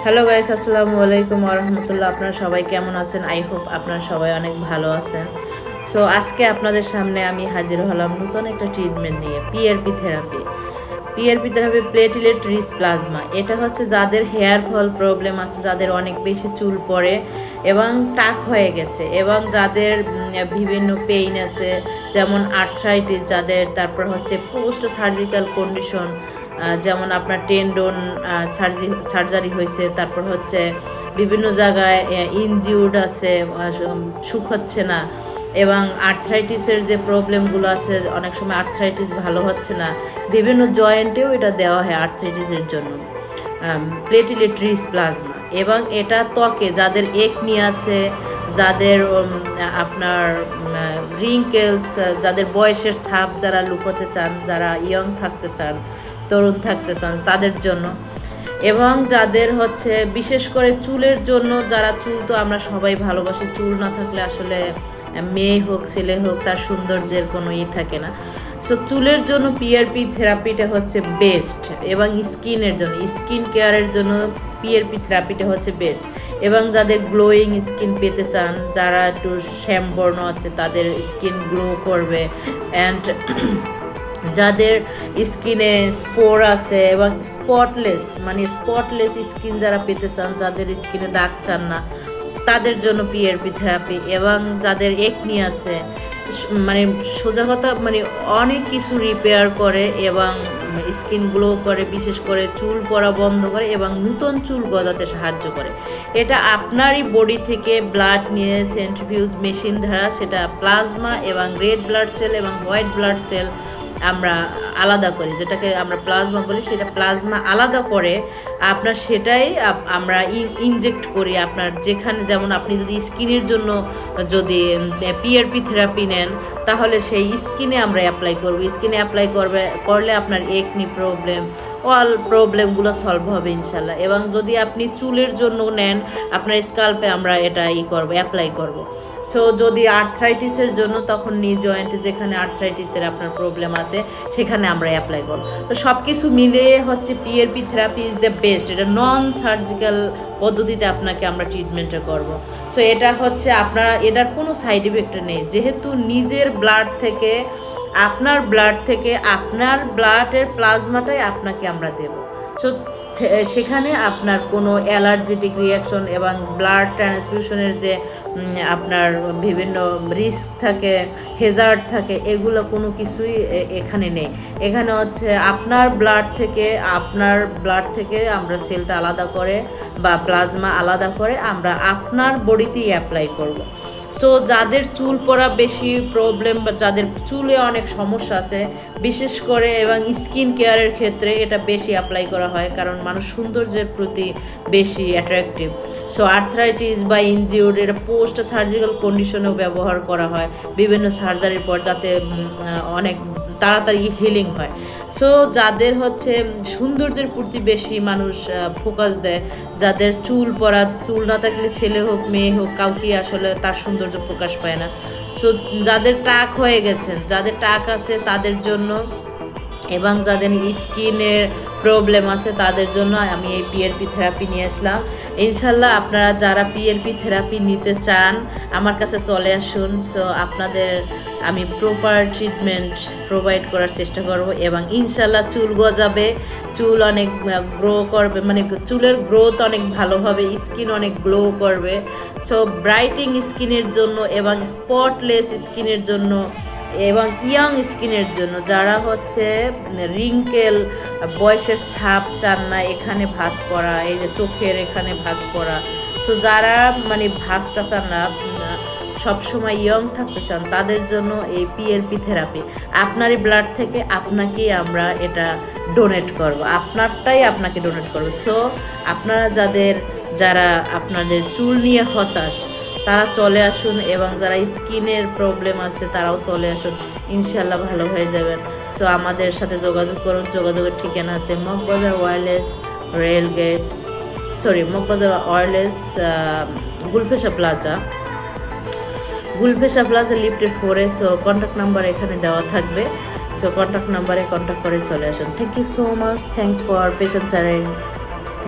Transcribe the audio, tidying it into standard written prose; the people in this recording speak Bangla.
হ্যালো গাইস, আসসালামু আলাইকুম ওয়া রাহমাতুল্লাহ। আপনারা সবাই কেমন আছেন? আই হোপ আপনারা সবাই অনেক ভালো আছেন। সো আজকে আপনাদের সামনে আমি হাজির হলাম নতুন একটা ট্রিটমেন্ট নিয়ে, PRP therapy. PRP therapy platelet rich plasma. এটা হচ্ছে যাদের হেয়ার ফল প্রবলেম আছে, যাদের অনেক বেশি চুল পড়ে এবং টাক হয়ে গেছে, এবং যাদের বিভিন্ন পেইন আছে, যেমন আর্থ্রাইটিস যাদের, তারপর হচ্ছে পোস্ট সার্জিক্যাল কন্ডিশন, যেমন আপনার টেন্ডন সার্জারি হয়েছে, তারপর হচ্ছে বিভিন্ন জায়গায় ইনজিউর্ড আছে, শুকাচ্ছে না, এবং আর্থ্রাইটিসের যে প্রবলেমগুলো আছে, অনেক সময় আর্থ্রাইটিস ভালো হচ্ছে না, বিভিন্ন জয়েন্টেও এটা দেওয়া হয় আর্থ্রাইটিসের জন্য প্লেটলেট রিচ প্লাজমা। এবং এটা ত্বকে যাদের একনি আছে, যাদের আপনার রিঙ্কেলস, যাদের বয়সের ছাপ যারা লুকোতে চান, যারা ইয়ং থাকতে চান, তরুণ থাকতে চান, তাদের জন্য। এবং যাদের হচ্ছে বিশেষ করে চুলের জন্য, যারা চুল তো আমরা সবাই ভালোবাসি, চুল না থাকলে আসলে মেয়ে হোক ছেলে হোক তার সৌন্দর্যের কোনো থাকে না। সো চুলের জন্য পিআরপি থেরাপিটা হচ্ছে বেস্ট, এবং স্কিনের জন্য, স্কিন কেয়ারের জন্য পিআরপি থেরাপিটা হচ্ছে বেস্ট। এবং যাদের গ্লোয়িং স্কিন পেতে চান, যারা একটু শ্যামবর্ণ আছে, তাদের স্কিন গ্লো করবে, অ্যান্ড যাদের স্কিনে স্পোর আছে এবং স্পটলেস স্কিন যারা পেতে চান, যাদের স্কিনে দাগ চান না, তাদের জন্য পিআরপি থেরাপি। এবং যাদের একনি আছে, সোজা কথা অনেক কিছু রিপেয়ার করে এবং স্কিন গ্লো করে, বিশেষ করে চুল পড়া বন্ধ করে এবং নতুন চুল গজাতে সাহায্য করে। এটা আপনারই বডি থেকে ব্লাড নিয়ে সেন্ট্রিফিউজ মেশিন দ্বারা সেটা প্লাজমা এবং রেড ব্লাড সেল এবং হোয়াইট ব্লাড সেল আমরা আলাদা করি, যেটাকে আমরা প্লাজমা বলি, সেটা প্লাজমা আলাদা করে আপনার সেটাই আমরা ইনজেক্ট করি আপনার যেখানে। যেমন আপনি যদি স্কিনের জন্য যদি পিআরপি থেরাপি নেন, তাহলে সেই স্কিনে আমরা অ্যাপ্লাই করব। স্কিনে অ্যাপ্লাই করলে আপনার একনি প্রবলেম, অল প্রবলেমগুলো সলভ হবে ইনশাল্লাহ। এবং যদি আপনি চুলের জন্য নেন, আপনার স্কাল্পে আমরা এটা অ্যাপ্লাই করব। সো যদি আর্থ্রাইটিসের জন্য, তখন নি জয়েন্টে যেখানে আর্থ্রাইটিসের আপনার প্রবলেম আছে সেখানে আমরা অ্যাপ্লাই করব। তো সব কিছু মিলিয়ে হচ্ছে PRP therapy is the best. এটা নন সার্জিক্যাল পদ্ধতিতে আপনাকে আমরা ট্রিটমেন্টটা করব। সো এটা হচ্ছে এটার কোনো সাইড ইফেক্ট নেই, যেহেতু নিজের ব্লাড থেকে, আপনার ব্লাডের প্লাজমাটাই আপনাকে আমরা দেব। সো সেখানে আপনার কোনো অ্যালার্জেটিক রিয়াকশন এবং ব্লাড ট্রান্সফিউশনের যে আপনার বিভিন্ন রিস্ক থাকে, হেজার্ড থাকে, এগুলো কোনো কিছুই এখানে নেই। এখানে হচ্ছে আপনার ব্লাড থেকে আমরা সেলটা আলাদা করে বা প্লাজমা আলাদা করে আমরা আপনার বডিতেই অ্যাপ্লাই করব। সো যাদের চুল পড়া বেশি প্রবলেম বা যাদের চুলে অনেক সমস্যা আছে বিশেষ করে, এবং স্কিন কেয়ারের ক্ষেত্রে এটা বেশি অ্যাপ্লাই করা হয়, কারণ মানুষ সৌন্দর্যের প্রতি বেশি অ্যাট্রাকটিভ। সো আর্থ্রাইটিস বা ইনজিউর্ড, এটা পোস্ট সার্জিক্যাল কন্ডিশনেও ব্যবহার করা হয় বিভিন্ন সার্জারির পর, যাতে অনেক তাড়াতাড়ি হিলিং হয়। সো যাদের হচ্ছে সৌন্দর্যের প্রতি বেশি মানুষ ফোকাস দেয়, যাদের চুল না থাকলে ছেলে হোক মেয়ে হোক কাউকে আসলে তার সৌন্দর্য প্রকাশ পায় না। সো যাদের টাক হয়ে গেছেন, যাদের টাক আছে তাদের জন্য, এবং যাদের স্কিনের প্রবলেম আছে তাদের জন্য আমি এই পিআরপি থেরাপি নিয়ে আসলাম। ইনশাল্লাহ আপনারা যারা পিআরপি থেরাপি নিতে চান আমার কাছে চলে আসুন। সো আপনাদের আমি প্রপার ট্রিটমেন্ট প্রোভাইড করার চেষ্টা করব, এবং ইনশাল্লাহ চুল গজাবে, চুল অনেক গ্রো করবে, চুলের গ্রোথ অনেক ভালো হবে, স্কিন অনেক গ্লো করবে। সো ব্রাইটিং স্কিনের জন্য এবং স্পটলেস স্কিনের জন্য এবং ইয়াং স্কিনের জন্য, যারা হচ্ছে রিঙ্কেল, বয়সের ছাপ চান না, এখানে ভাঁজ পড়া, এই যে চোখের এখানে ভাঁজ পড়া, সো যারা ভাঁজটা চান না, সবসময় ইয়ং থাকতে চান, তাদের জন্য এই পিআরপি থেরাপি আপনারই ব্লাড থেকে আপনাকেই আমরা এটা ডোনেট করব, আপনারটাই আপনাকে ডোনেট করব। সো আপনারা যারা আপনাদের চুল নিয়ে হতাশ, তারা চলে আসুন, এবং যারা স্কিনের প্রবলেম আছে তারাও চলে আসুন, ইনশাল্লাহ ভালো হয়ে যাবেন। সো আমাদের সাথে যোগাযোগ করুন। যোগাযোগের ঠিকানা আছে মগবাজার ওয়্যারলেস গুলফেশা প্লাজা লিফটের 4-এ। সো কন্ট্যাক্ট নাম্বার এখানে দেওয়া থাকবে। সো কন্ট্যাক্ট নাম্বারে কন্ট্যাক্ট করে চলে আসুন। Thank you so much, thanks for Patience channel.